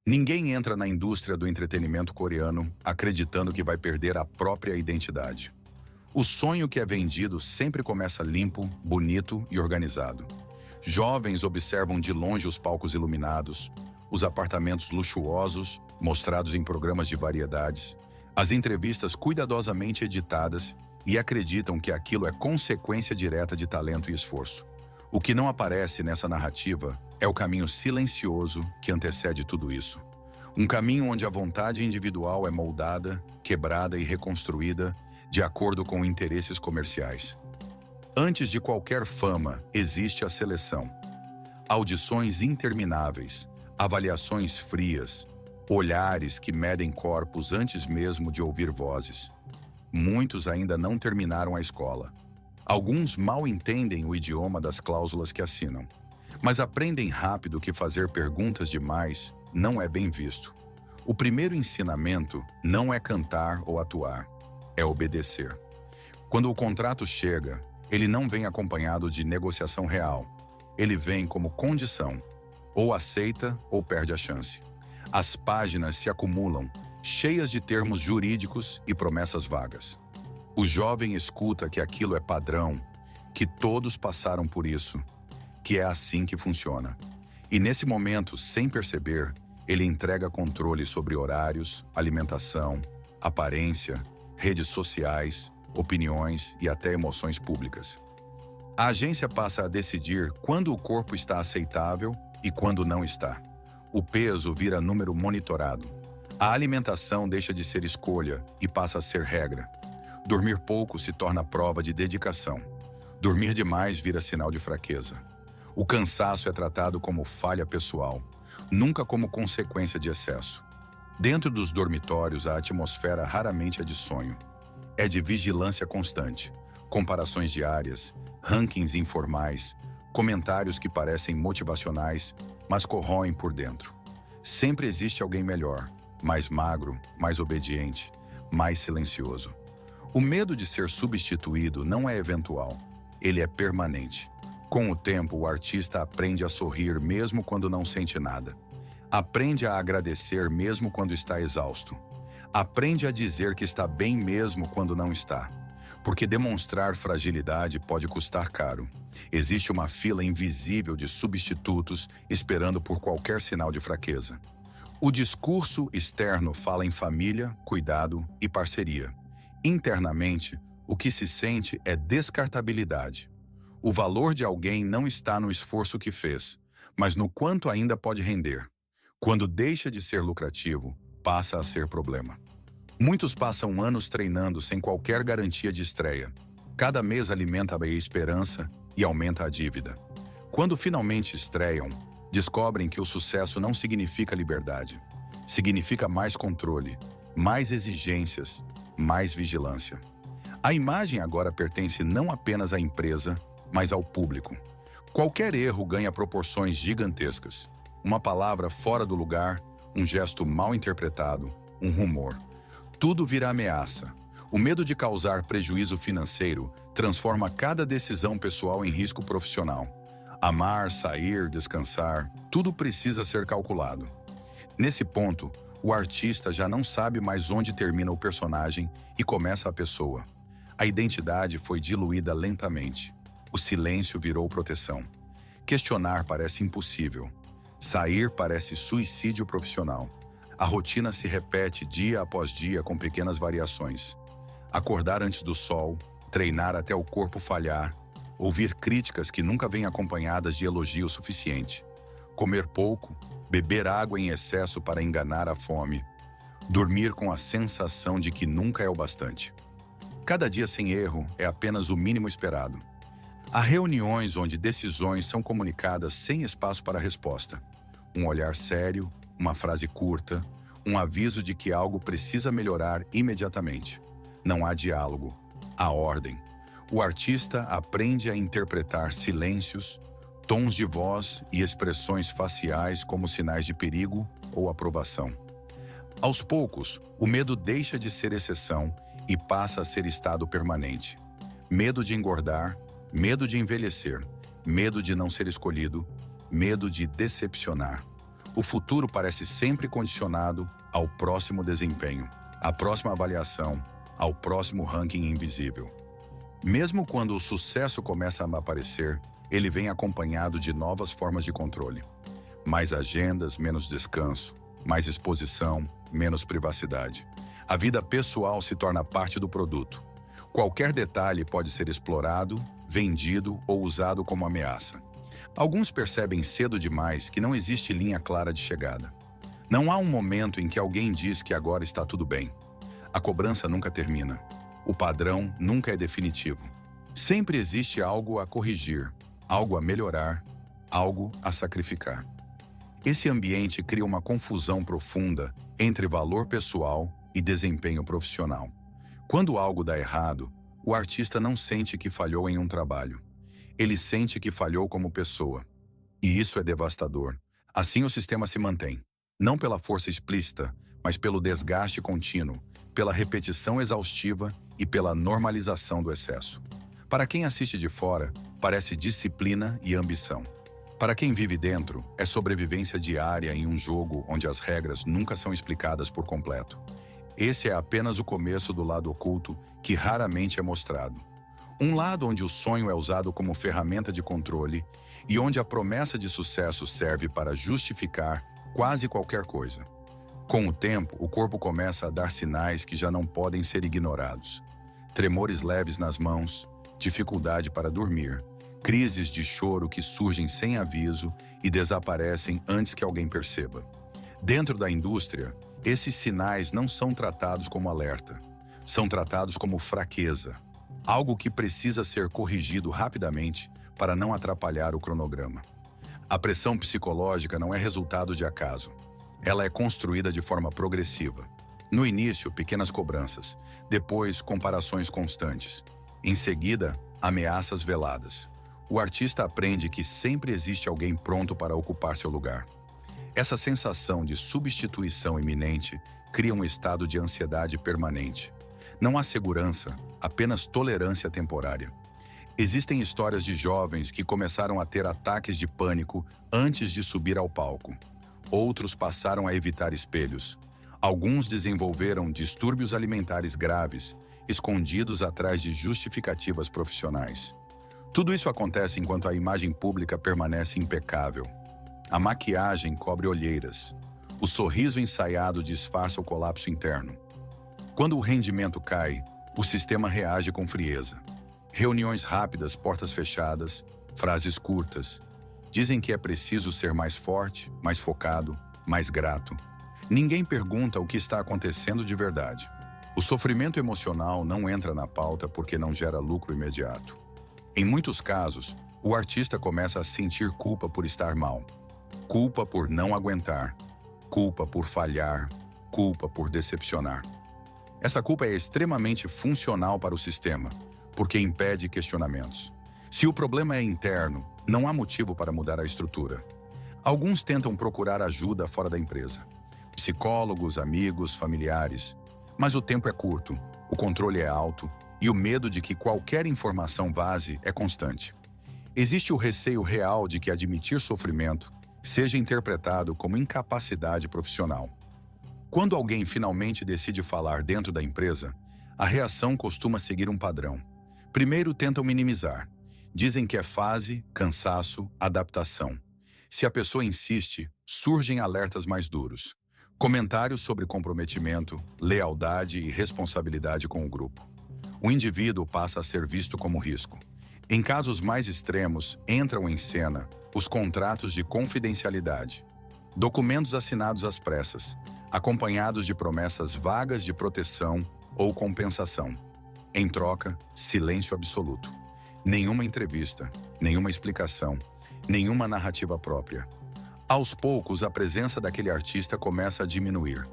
Ninguém entra na indústria do entretenimento coreano acreditando que vai perder a própria identidade. O sonho que é vendido sempre começa limpo, bonito e organizado. Jovens observam de longe os palcos iluminados, os apartamentos luxuosos mostrados em programas de variedades, as entrevistas cuidadosamente editadas e acreditam que aquilo é consequência direta de talento e esforço. O que não aparece nessa narrativa é o caminho silencioso que antecede tudo isso. Um caminho onde a vontade individual é moldada, quebrada e reconstruída de acordo com interesses comerciais. Antes de qualquer fama, existe a seleção. Audições intermináveis, avaliações frias, olhares que medem corpos antes mesmo de ouvir vozes. Muitos ainda não terminaram a escola. Alguns mal entendem o idioma das cláusulas que assinam, mas aprendem rápido que fazer perguntas demais não é bem visto. O primeiro ensinamento não é cantar ou atuar, é obedecer. Quando o contrato chega, ele não vem acompanhado de negociação real. Ele vem como condição. Ou aceita ou perde a chance. As páginas se acumulam, cheias de termos jurídicos e promessas vagas. O jovem escuta que aquilo é padrão, que todos passaram por isso, que é assim que funciona. E nesse momento, sem perceber, ele entrega controle sobre horários, alimentação, aparência, redes sociais, opiniões e até emoções públicas. A agência passa a decidir quando o corpo está aceitável e quando não está. O peso vira número monitorado. A alimentação deixa de ser escolha e passa a ser regra. Dormir pouco se torna prova de dedicação. Dormir demais vira sinal de fraqueza. O cansaço é tratado como falha pessoal, nunca como consequência de excesso. Dentro dos dormitórios, a atmosfera raramente é de sonho. É de vigilância constante, comparações diárias, rankings informais, comentários que parecem motivacionais, mas corroem por dentro. Sempre existe alguém melhor, mais magro, mais obediente, mais silencioso. O medo de ser substituído não é eventual, ele é permanente. Com o tempo, o artista aprende a sorrir mesmo quando não sente nada. Aprende a agradecer mesmo quando está exausto. Aprende a dizer que está bem mesmo quando não está. Porque demonstrar fragilidade pode custar caro. Existe uma fila invisível de substitutos esperando por qualquer sinal de fraqueza. O discurso externo fala em família, cuidado e parceria. Internamente, o que se sente é descartabilidade. O valor de alguém não está no esforço que fez, mas no quanto ainda pode render. Quando deixa de ser lucrativo, passa a ser problema. Muitos passam anos treinando sem qualquer garantia de estreia. Cada mês alimenta a esperança e aumenta a dívida. Quando finalmente estreiam, descobrem que o sucesso não significa liberdade. Significa mais controle, mais exigências, mais vigilância. A imagem agora pertence não apenas à empresa, mas ao público. Qualquer erro ganha proporções gigantescas. Uma palavra fora do lugar, um gesto mal interpretado, um rumor. Tudo vira ameaça. O medo de causar prejuízo financeiro transforma cada decisão pessoal em risco profissional. Amar, sair, descansar, tudo precisa ser calculado. Nesse ponto, o artista já não sabe mais onde termina o personagem e começa a pessoa. A identidade foi diluída lentamente. O silêncio virou proteção. Questionar parece impossível. Sair parece suicídio profissional. A rotina se repete dia após dia com pequenas variações. Acordar antes do sol, treinar até o corpo falhar, ouvir críticas que nunca vêm acompanhadas de elogio suficiente. Comer pouco, beber água em excesso para enganar a fome. Dormir com a sensação de que nunca é o bastante. Cada dia sem erro é apenas o mínimo esperado. Há reuniões onde decisões são comunicadas sem espaço para resposta. Um olhar sério, uma frase curta, um aviso de que algo precisa melhorar imediatamente. Não há diálogo, há ordem. O artista aprende a interpretar silêncios, tons de voz e expressões faciais como sinais de perigo ou aprovação. Aos poucos, o medo deixa de ser exceção e passa a ser estado permanente. Medo de engordar, medo de envelhecer, medo de não ser escolhido, medo de decepcionar. O futuro parece sempre condicionado ao próximo desempenho, à próxima avaliação, ao próximo ranking invisível. Mesmo quando o sucesso começa a aparecer, ele vem acompanhado de novas formas de controle. Mais agendas, menos descanso, mais exposição, menos privacidade. A vida pessoal se torna parte do produto. Qualquer detalhe pode ser explorado, vendido ou usado como ameaça. Alguns percebem cedo demais que não existe linha clara de chegada. Não há um momento em que alguém diz que agora está tudo bem. A cobrança nunca termina. O padrão nunca é definitivo. Sempre existe algo a corrigir, algo a melhorar, algo a sacrificar. Esse ambiente cria uma confusão profunda entre valor pessoal e desempenho profissional. Quando algo dá errado, o artista não sente que falhou em um trabalho. Ele sente que falhou como pessoa. E isso é devastador. Assim o sistema se mantém. Não pela força explícita, mas pelo desgaste contínuo, pela repetição exaustiva e pela normalização do excesso. Para quem assiste de fora, parece disciplina e ambição. Para quem vive dentro, é sobrevivência diária em um jogo onde as regras nunca são explicadas por completo. Esse é apenas o começo do lado oculto que raramente é mostrado. Um lado onde o sonho é usado como ferramenta de controle e onde a promessa de sucesso serve para justificar quase qualquer coisa. Com o tempo, o corpo começa a dar sinais que já não podem ser ignorados. Tremores leves nas mãos, dificuldade para dormir, crises de choro que surgem sem aviso e desaparecem antes que alguém perceba. Dentro da indústria, esses sinais não são tratados como alerta, são tratados como fraqueza, algo que precisa ser corrigido rapidamente para não atrapalhar o cronograma. A pressão psicológica não é resultado de acaso. Ela é construída de forma progressiva. No início, pequenas cobranças, depois, comparações constantes. Em seguida, ameaças veladas. O artista aprende que sempre existe alguém pronto para ocupar seu lugar. Essa sensação de substituição iminente cria um estado de ansiedade permanente. Não há segurança, apenas tolerância temporária. Existem histórias de jovens que começaram a ter ataques de pânico antes de subir ao palco. Outros passaram a evitar espelhos. Alguns desenvolveram distúrbios alimentares graves, escondidos atrás de justificativas profissionais. Tudo isso acontece enquanto a imagem pública permanece impecável. A maquiagem cobre olheiras. O sorriso ensaiado disfarça o colapso interno. Quando o rendimento cai, o sistema reage com frieza. Reuniões rápidas, portas fechadas, frases curtas. Dizem que é preciso ser mais forte, mais focado, mais grato. Ninguém pergunta o que está acontecendo de verdade. O sofrimento emocional não entra na pauta porque não gera lucro imediato. Em muitos casos, o artista começa a sentir culpa por estar mal. Culpa por não aguentar. Culpa por falhar. Culpa por decepcionar. Essa culpa é extremamente funcional para o sistema, porque impede questionamentos. Se o problema é interno, não há motivo para mudar a estrutura. Alguns tentam procurar ajuda fora da empresa. Psicólogos, amigos, familiares. Mas o tempo é curto, o controle é alto e o medo de que qualquer informação vaze é constante. Existe o receio real de que admitir sofrimento seja interpretado como incapacidade profissional. Quando alguém finalmente decide falar dentro da empresa, a reação costuma seguir um padrão. Primeiro tentam minimizar. Dizem que é fase, cansaço, adaptação. Se a pessoa insiste, surgem alertas mais duros. Comentários sobre comprometimento, lealdade e responsabilidade com o grupo. O indivíduo passa a ser visto como risco. Em casos mais extremos, entram em cena os contratos de confidencialidade. Documentos assinados às pressas, acompanhados de promessas vagas de proteção ou compensação. Em troca, silêncio absoluto. Nenhuma entrevista, nenhuma explicação, nenhuma narrativa própria. Aos poucos, a presença daquele artista começa a diminuir.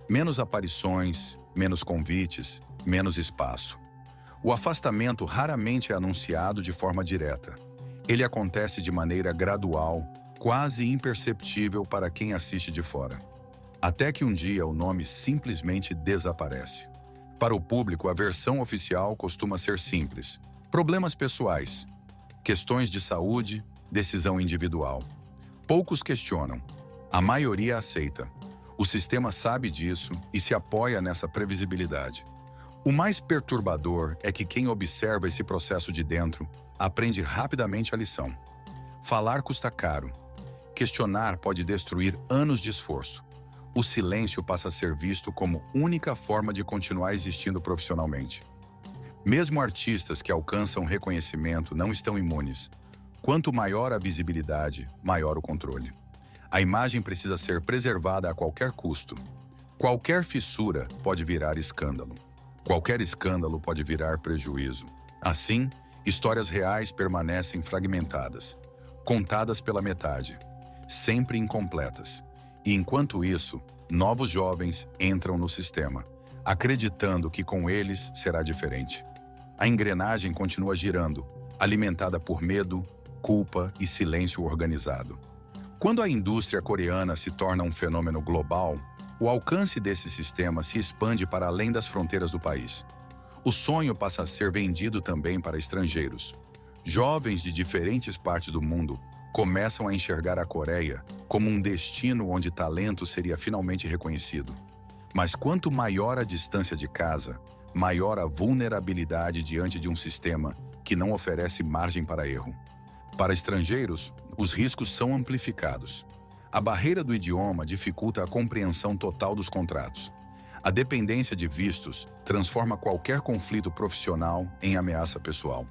Menos aparições, menos convites, menos espaço. O afastamento raramente é anunciado de forma direta. Ele acontece de maneira gradual, quase imperceptível para quem assiste de fora. Até que um dia o nome simplesmente desaparece. Para o público, a versão oficial costuma ser simples. Problemas pessoais, questões de saúde, decisão individual. Poucos questionam. A maioria aceita. O sistema sabe disso e se apoia nessa previsibilidade. O mais perturbador é que quem observa esse processo de dentro aprende rapidamente a lição. Falar custa caro. Questionar pode destruir anos de esforço. O silêncio passa a ser visto como única forma de continuar existindo profissionalmente. Mesmo artistas que alcançam reconhecimento não estão imunes. Quanto maior a visibilidade, maior o controle. A imagem precisa ser preservada a qualquer custo. Qualquer fissura pode virar escândalo. Qualquer escândalo pode virar prejuízo. Assim, histórias reais permanecem fragmentadas, contadas pela metade, sempre incompletas. E enquanto isso, novos jovens entram no sistema, acreditando que com eles será diferente. A engrenagem continua girando, alimentada por medo, culpa e silêncio organizado. Quando a indústria coreana se torna um fenômeno global, o alcance desse sistema se expande para além das fronteiras do país. O sonho passa a ser vendido também para estrangeiros. Jovens de diferentes partes do mundo começam a enxergar a Coreia como um destino onde talento seria finalmente reconhecido. Mas quanto maior a distância de casa, maior a vulnerabilidade diante de um sistema que não oferece margem para erro. Para estrangeiros, os riscos são amplificados. A barreira do idioma dificulta a compreensão total dos contratos. A dependência de vistos transforma qualquer conflito profissional em ameaça pessoal.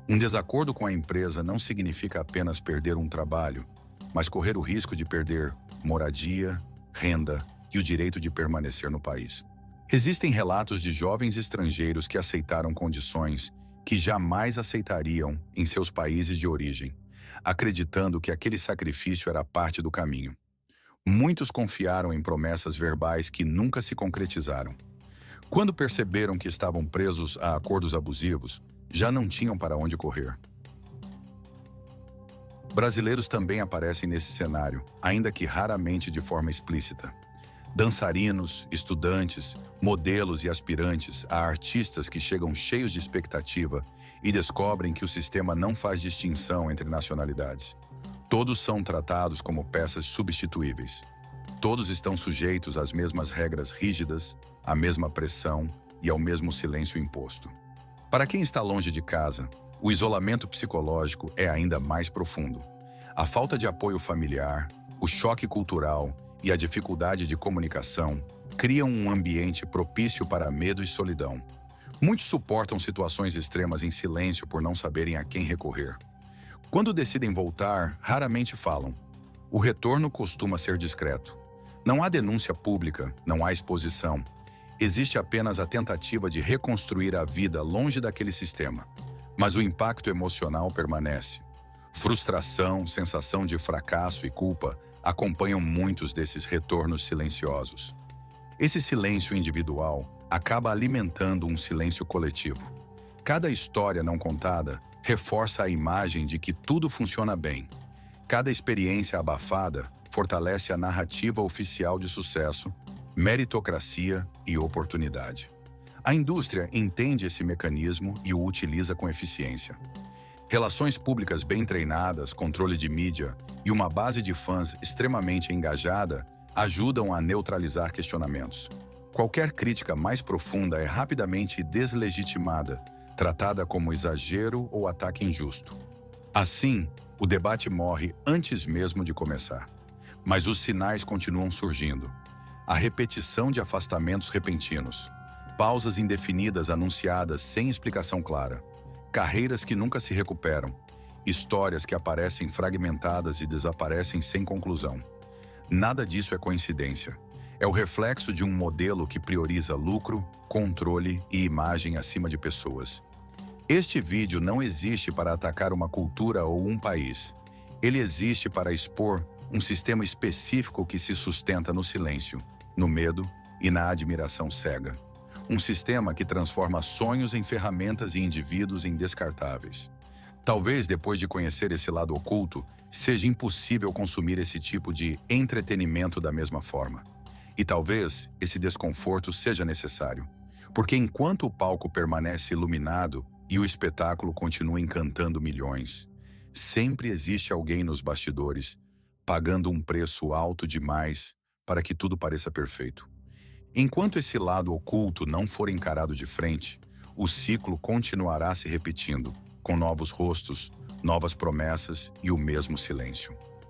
Um desacordo com a empresa não significa apenas perder um trabalho, mas correr o risco de perder moradia, renda e o direito de permanecer no país. Existem relatos de jovens estrangeiros que aceitaram condições que jamais aceitariam em seus países de origem, acreditando que aquele sacrifício era parte do caminho. Muitos confiaram em promessas verbais que nunca se concretizaram. Quando perceberam que estavam presos a acordos abusivos, já não tinham para onde correr. Brasileiros também aparecem nesse cenário, ainda que raramente de forma explícita. Dançarinos, estudantes, modelos e aspirantes a artistas que chegam cheios de expectativa e descobrem que o sistema não faz distinção entre nacionalidades. Todos são tratados como peças substituíveis. Todos estão sujeitos às mesmas regras rígidas, à mesma pressão e ao mesmo silêncio imposto. Para quem está longe de casa, o isolamento psicológico é ainda mais profundo. A falta de apoio familiar, o choque cultural e a dificuldade de comunicação criam um ambiente propício para medo e solidão. Muitos suportam situações extremas em silêncio por não saberem a quem recorrer. Quando decidem voltar, raramente falam. O retorno costuma ser discreto. Não há denúncia pública, não há exposição. Existe apenas a tentativa de reconstruir a vida longe daquele sistema. Mas o impacto emocional permanece. Frustração, sensação de fracasso e culpa acompanham muitos desses retornos silenciosos. Esse silêncio individual acaba alimentando um silêncio coletivo. Cada história não contada reforça a imagem de que tudo funciona bem. Cada experiência abafada fortalece a narrativa oficial de sucesso, meritocracia e oportunidade. A indústria entende esse mecanismo e o utiliza com eficiência. Relações públicas bem treinadas, controle de mídia e uma base de fãs extremamente engajada ajudam a neutralizar questionamentos. Qualquer crítica mais profunda é rapidamente deslegitimada, tratada como exagero ou ataque injusto. Assim, o debate morre antes mesmo de começar. Mas os sinais continuam surgindo. A repetição de afastamentos repentinos, pausas indefinidas anunciadas sem explicação clara, carreiras que nunca se recuperam, histórias que aparecem fragmentadas e desaparecem sem conclusão. Nada disso é coincidência. É o reflexo de um modelo que prioriza lucro, controle e imagem acima de pessoas. Este vídeo não existe para atacar uma cultura ou um país. Ele existe para expor um sistema específico que se sustenta no silêncio, no medo e na admiração cega. Um sistema que transforma sonhos em ferramentas e indivíduos em descartáveis. Talvez, depois de conhecer esse lado oculto, seja impossível consumir esse tipo de entretenimento da mesma forma. E talvez esse desconforto seja necessário, porque enquanto o palco permanece iluminado e o espetáculo continua encantando milhões, sempre existe alguém nos bastidores, pagando um preço alto demais para que tudo pareça perfeito. Enquanto esse lado oculto não for encarado de frente, o ciclo continuará se repetindo, com novos rostos, novas promessas e o mesmo silêncio.